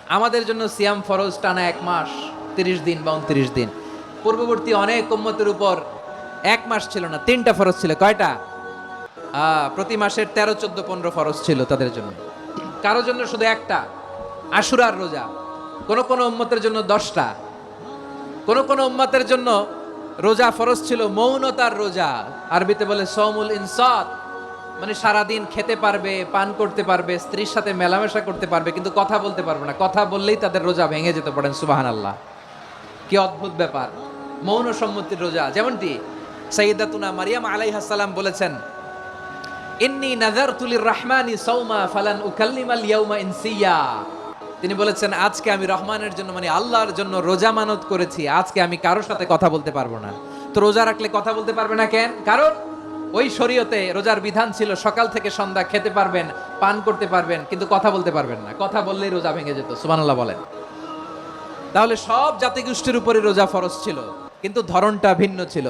আমাদের জন্য সিয়াম ফরজ টানা 1 মাস 30 দিন বা 29 দিন। পূর্ববর্তী অনেক উম্মতের উপর 1 মাস ছিল না, 3টা ফরজ ছিল। কয়টা? প্রতি মাসের 13, 14, 15 ফরজ ছিল তাদের জন্য। কারো জন্য শুধু একটা, আশুরার রোজা। কোন কোন উম্মতের জন্য 10টা। কোন কোন উম্মতের জন্য রোজা ফরজ ছিল মৌনতার রোজা, আরবিতে বলে সওমুল ইনসাত, মানে সারাদিন খেতে পারবে, পান করতে পারবে, স্ত্রীর সাথে মেলামেশা করতে পারবে, কিন্তু কথা বলতে পারবে না। কথা বললেই তাদের রোজা ভেঙে যেতে, পড়েন সুবহানাল্লাহ। কি অদ্ভুত ব্যাপার! মৌন সম্মতির রোজা। যেমনটি সাইয়্যিদাতুনা মারিয়াম আলাইহিস সালাম বলেছেন, ইন্নী নাযারতু লির-রাহমানি সাওমা ফালান উকাল্লিমাল ইয়াওমা ইনসিয়া। তিনি বলেছেন, আজকে আমি রহমানের জন্য, মানে আল্লাহর জন্য রোজা মানত করেছি, আজকে আমি কারোর সাথে কথা বলতে পারবো না। তো রোজা রাখলে কথা বলতে পারবে না কেন? কারণ ওই শরীয়তে রোজার বিধান ছিল সকাল থেকে সন্ধ্যা খেতে পারবেন, পান করতে পারবেন, কিন্তু কথা বলতে পারবেন না। কথা বললেই রোজা ভেঙে যেত। সুবহানাল্লাহ বলেন। তাহলে সব জাতিগোষ্ঠীর উপরে রোজা ফরজ ছিল, কিন্তু ধরনটা ভিন্ন ছিল।